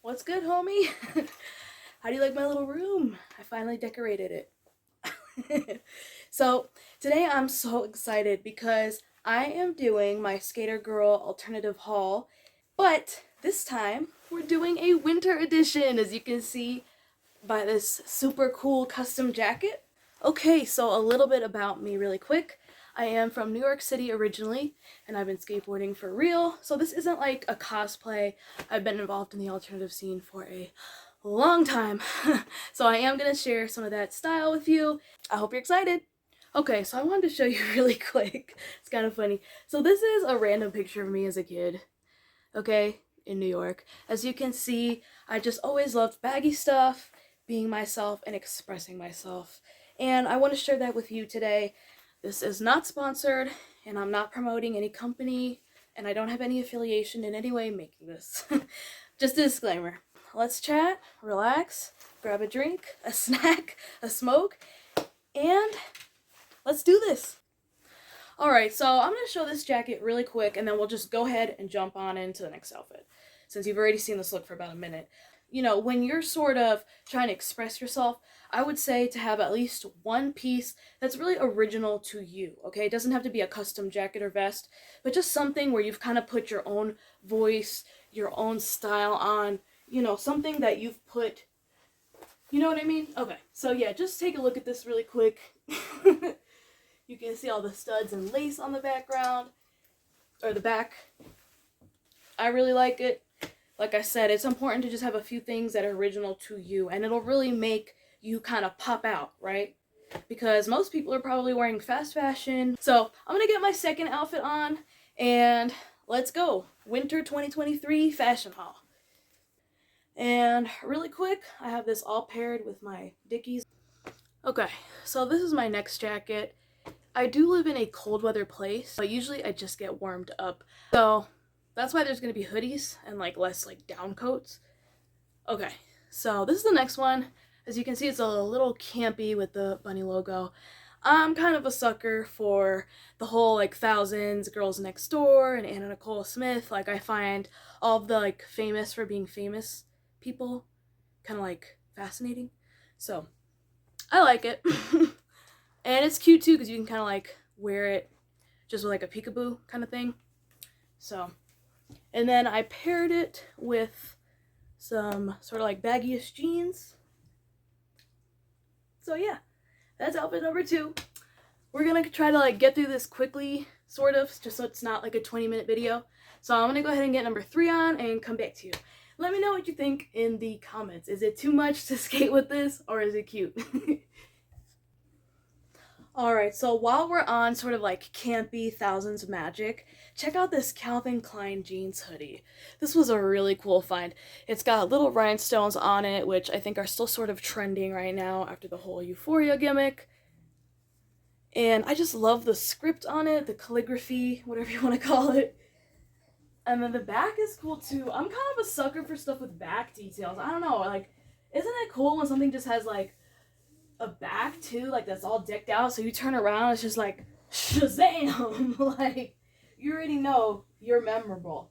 What's good, homie? How do you like my little room? I finally decorated it. So, today I'm so excited because I am doing my Skater Girl alternative haul, but this time we're doing a winter edition, as you can see by this super cool custom jacket. Okay, so a little bit about me really quick. I am from New York City originally, and I've been skateboarding for real, so this isn't like a cosplay. I've been involved in the alternative scene for a long time. So I am going to share some of that style with you. I hope you're excited. Okay, so I wanted to show you really quick. It's kind of funny. So this is a random picture of me as a kid, okay, in New York. As you can see, I just always loved baggy stuff, being myself, and expressing myself. And I want to share that with you today. This is not sponsored, and I'm not promoting any company, and I don't have any affiliation in any way making this. Just a disclaimer. Let's chat, relax, grab a drink, a snack, a smoke, and let's do this. Alright, so I'm going to show this jacket really quick, and then we'll just go ahead and jump on into the next outfit, since you've already seen this look for about a minute. You know, when you're sort of trying to express yourself, I would say to have at least one piece that's really original to you, okay? It doesn't have to be a custom jacket or vest, but just something where you've kind of put your own voice, your own style on, you know, something that you've put, you know what I mean? Okay, so yeah, just take a look at this really quick. You can see all the studs and lace on the background, or the back. I really like it. Like I said, it's important to just have a few things that are original to you, and it'll really make you kind of pop out, right? Because most people are probably wearing fast fashion. So I'm gonna get my second outfit on, and let's go. Winter 2023 fashion haul. And really quick, I have this all paired with my Dickies. Okay, so this is my next jacket. I do live in a cold weather place, but usually I just get warmed up. So that's why there's going to be hoodies and like less like down coats. Okay, so this is the next one. As you can see, it's a little campy with the bunny logo. I'm kind of a sucker for the whole like Thousands, Girls Next Door, and Anna Nicole Smith. Like I find all of the like famous for being famous people kind of like fascinating. So I like it. And it's cute too because you can kind of like wear it just with like a peekaboo kind of thing. So, and then I paired it with some sort of like baggy-ish jeans. So yeah, that's outfit number 2. We're gonna try to like get through this quickly, sort of, just so it's not like a 20-minute video. So I'm gonna go ahead and get number 3 on and come back to you. Let me know what you think in the comments. Is it too much to skate with this, or is it cute? Alright, so while we're on sort of like campy Thousands magic, check out this Calvin Klein jeans hoodie. This was a really cool find. It's got little rhinestones on it, which I think are still sort of trending right now after the whole Euphoria gimmick. And I just love the script on it, the calligraphy, whatever you want to call it. And then the back is cool too. I'm kind of a sucker for stuff with back details. I don't know, like, isn't it cool when something just has like a back too, like that's all decked out, so you turn around, it's just like Shazam. Like you already know you're memorable.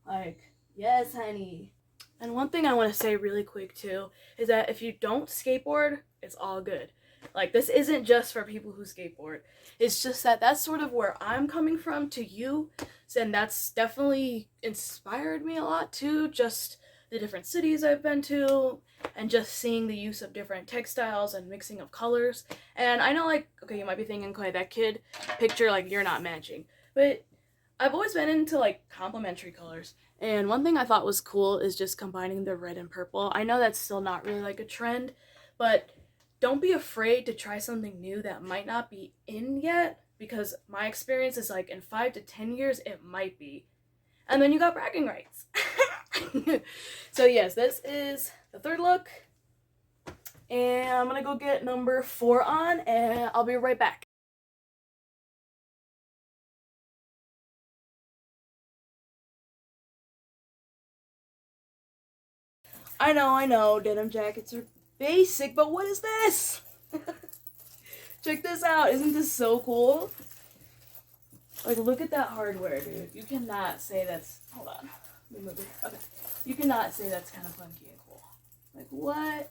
Like, yes honey. And one thing I want to say really quick too is that if you don't skateboard, it's all good. Like this isn't just for people who skateboard. It's just that that's sort of where I'm coming from to you, and that's definitely inspired me a lot too, just the different cities I've been to, and just seeing the use of different textiles and mixing of colors. And I know, like, okay, you might be thinking, okay, that kid picture, like, you're not matching. But I've always been into, like, complementary colors. And one thing I thought was cool is just combining the red and purple. I know that's still not really, like, a trend, but don't be afraid to try something new that might not be in yet, because my experience is, like, in 5 to 10 years, it might be. And then you got bragging rights. So yes, this is the 3rd look, and I'm gonna go get number 4 on, and I'll be right back. I know, denim jackets are basic, but what is this? Check this out, isn't this so cool? Like, look at that hardware, dude. You cannot say that's, hold on. Let me move it. Okay. You cannot say that's kind of funky and cool. Like, what?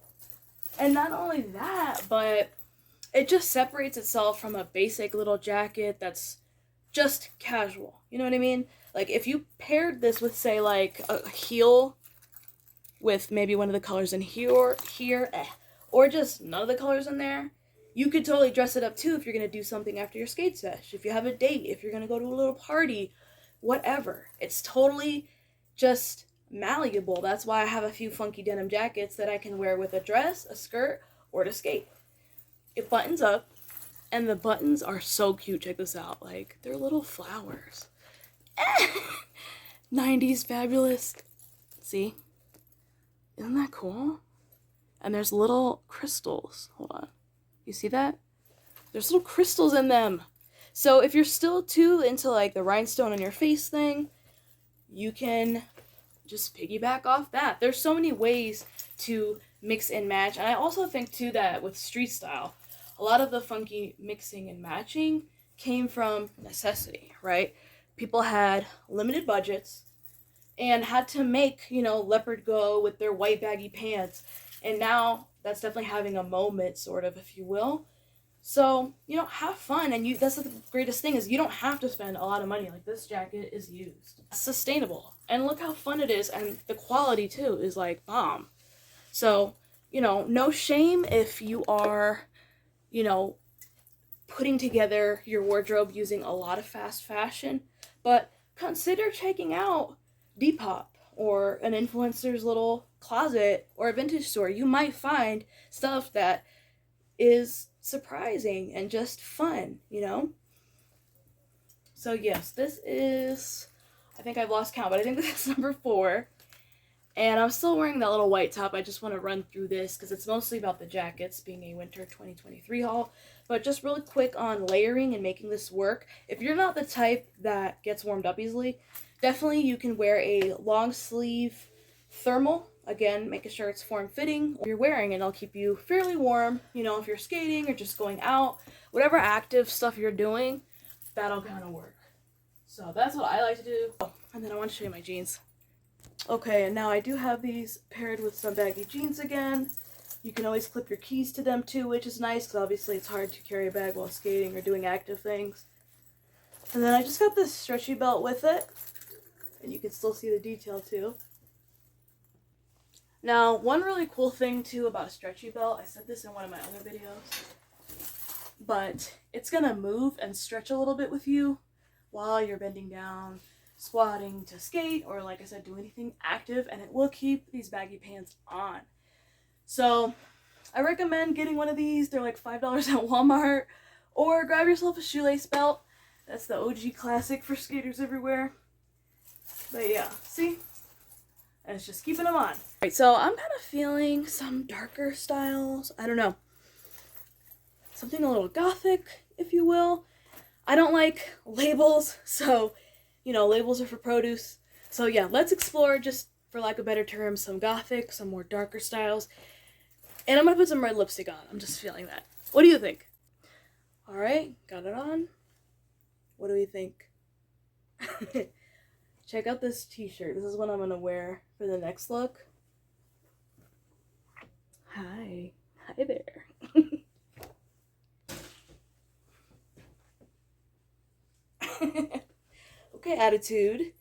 And not only that, but it just separates itself from a basic little jacket that's just casual. You know what I mean? Like, if you paired this with, say, like, a heel with maybe one of the colors in here, or just none of the colors in there, you could totally dress it up, too, if you're going to do something after your skate sesh. If you have a date, if you're going to go to a little party, whatever. It's totally just malleable. That's why I have a few funky denim jackets that I can wear with a dress, a skirt, or to skate. It buttons up, and the buttons are so cute. Check this out. Like, they're little flowers. 90s fabulous. See? Isn't that cool? And there's little crystals. Hold on. You see that? There's little crystals in them. So if you're still too into like the rhinestone on your face thing, you can just piggyback off that. There's so many ways to mix and match. And I also think too that with street style, a lot of the funky mixing and matching came from necessity, right? People had limited budgets and had to make, you know, leopard go with their white baggy pants. And now that's definitely having a moment, sort of, if you will. So, you know, have fun. And that's the greatest thing is you don't have to spend a lot of money. Like, this jacket is used. It's sustainable. And look how fun it is. And the quality, too, is, like, bomb. So, you know, no shame if you are, you know, putting together your wardrobe using a lot of fast fashion. But consider checking out Depop or an influencer's little closet or a vintage store. You might find stuff that is surprising and just fun, you know? So yes, this is, I think I've lost count, but I think this is number 4. And I'm still wearing that little white top. I just want to run through this because it's mostly about the jackets, being a winter 2023 haul. But just really quick on layering and making this work. If you're not the type that gets warmed up easily, definitely you can wear a long sleeve thermal. Again, making sure it's form-fitting. You're wearing it, it'll keep you fairly warm. You know, if you're skating or just going out, whatever active stuff you're doing, that'll kind of work. So that's what I like to do. Oh, and then I want to show you my jeans. Okay, and now I do have these paired with some baggy jeans again. You can always clip your keys to them too, which is nice because obviously it's hard to carry a bag while skating or doing active things. And then I just got this stretchy belt with it. And you can still see the detail too. Now, one really cool thing too about a stretchy belt, I said this in one of my other videos, but it's gonna move and stretch a little bit with you while you're bending down, squatting to skate, or like I said, do anything active, and it will keep these baggy pants on. So I recommend getting one of these. They're like $5 at Walmart, or grab yourself a shoelace belt. That's the OG classic for skaters everywhere. But yeah, see? And it's just keeping them on. Right, so I'm kind of feeling some darker styles. I don't know. Something a little gothic, if you will. I don't like labels, so, you know, labels are for produce. So yeah, let's explore, just for lack of better term, some gothic, some more darker styles. And I'm going to put some red lipstick on. I'm just feeling that. What do you think? Alright, got it on. What do we think? Check out this t-shirt. This is what I'm going to wear for the next look. Hi. Hi there. Okay, attitude.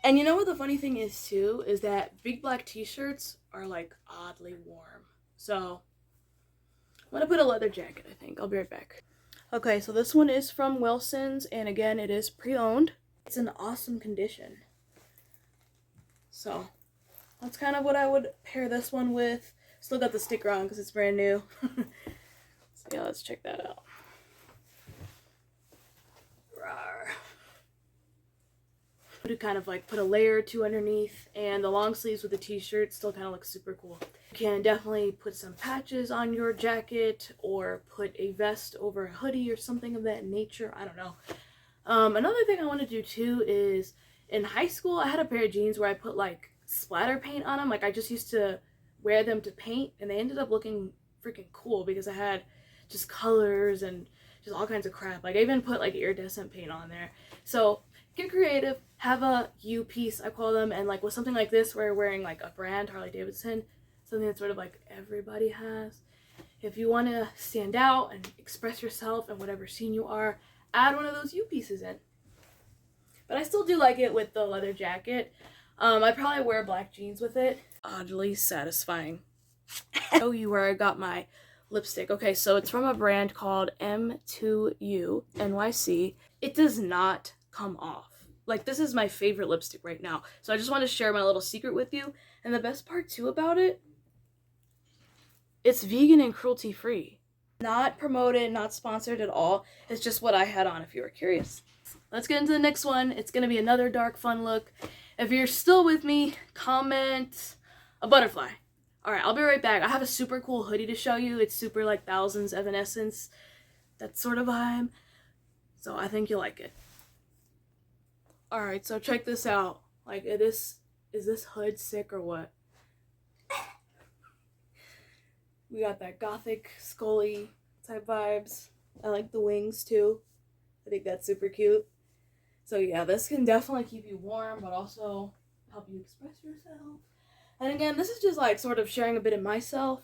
And you know what the funny thing is too? Is that big black t-shirts are like oddly warm. So I'm going to put a leather jacket, I think. I'll be right back. Okay, so this one is from Wilson's, and again, it is pre-owned. It's in awesome condition. So that's kind of what I would pair this one with. Still got the sticker on because it's brand new. So yeah, let's check that out. Rawr. To kind of like put a layer or two underneath, and the long sleeves with the t-shirt still kind of looks super cool. You can definitely put some patches on your jacket or put a vest over a hoodie or something of that nature. I don't know. Another thing I want to do too is, in high school I had a pair of jeans where I put like splatter paint on them. Like, I just used to wear them to paint, and they ended up looking freaking cool because I had just colors and just all kinds of crap. Like, I even put like iridescent paint on there. So get creative, have a you piece, I call them, and like with something like this where you're wearing like a brand, Harley Davidson, something that sort of like everybody has. If you want to stand out and express yourself in whatever scene you are, add one of those you pieces in. But I still do like it with the leather jacket. I'd probably wear black jeans with it. Oddly satisfying. Show you where I got my lipstick. Okay, so it's from a brand called M2U NYC. It does not come off. Like, this is my favorite lipstick right now. So I just want to share my little secret with you. And the best part too about it, it's vegan and cruelty free. Not promoted, not sponsored at all. It's just what I had on if you were curious. Let's get into the next one. It's going to be another dark fun look. If you're still with me, comment a butterfly. Alright, I'll be right back. I have a super cool hoodie to show you. It's super like Thousands Evanescence, that sort of vibe. So I think you'll like it. Alright, so check this out. Like, is this hood sick or what? We got that Gothic, Scully type vibes. I like the wings too. I think that's super cute. So yeah, this can definitely keep you warm, but also help you express yourself. And again, this is just like sort of sharing a bit of myself.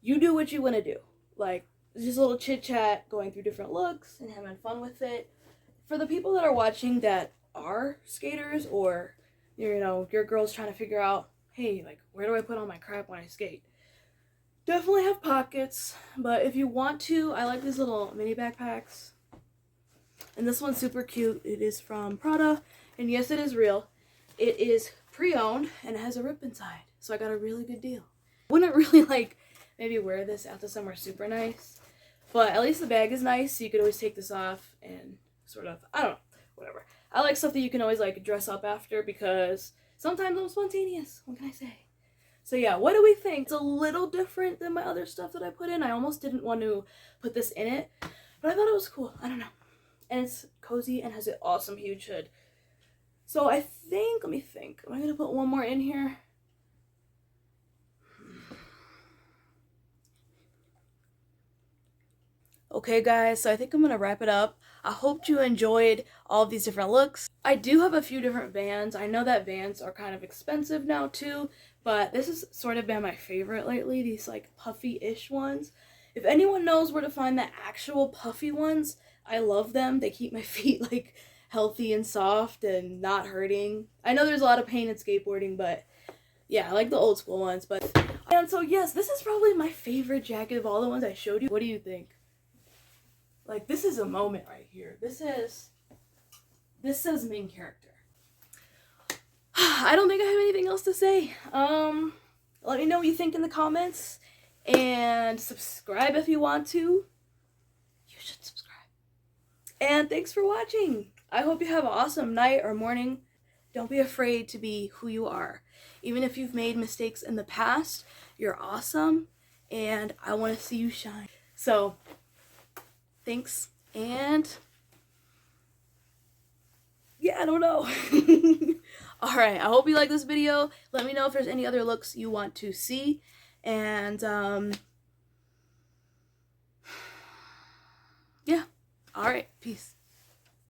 You do what you want to do. Like, just a little chit chat, going through different looks and having fun with it. For the people that are watching that are skaters, or you know, your girl's trying to figure out, hey, like, where do I put all my crap when I skate? Definitely have pockets, but if you want to, I like these little mini backpacks. And this one's super cute. It is from Prada, and yes, it is real. It is pre-owned, and it has a rip inside, so I got a really good deal. Wouldn't really like maybe wear this out to somewhere super nice, but at least the bag is nice, so you could always take this off and sort of, I don't know, whatever. I like stuff that you can always like dress up after, because sometimes I'm spontaneous. What can I say? So yeah, what do we think? It's a little different than my other stuff that I put in. I almost didn't want to put this in it, but I thought it was cool. I don't know. And it's cozy and has an awesome huge hood. So I think, let me think. Am I going to put one more in here? Okay guys, so I think I'm going to wrap it up. I hope you enjoyed all of these different looks. I do have a few different Vans. I know that Vans are kind of expensive now too, but this has sort of been my favorite lately, these like puffy-ish ones. If anyone knows where to find the actual puffy ones, I love them. They keep my feet like healthy and soft and not hurting. I know there's a lot of pain in skateboarding, but yeah, I like the old school ones. And so yes, this is probably my favorite jacket of all the ones I showed you. What do you think? Like, this is a moment right here. This says main character. I don't think I have anything else to say. Let me know what you think in the comments, and subscribe if you want to. You should subscribe. And thanks for watching. I hope you have an awesome night or morning. Don't be afraid to be who you are. Even if you've made mistakes in the past, you're awesome, and I want to see you shine. So, thanks, and yeah, I don't know. Alright, I hope you like this video. Let me know if there's any other looks you want to see, and yeah, alright, peace.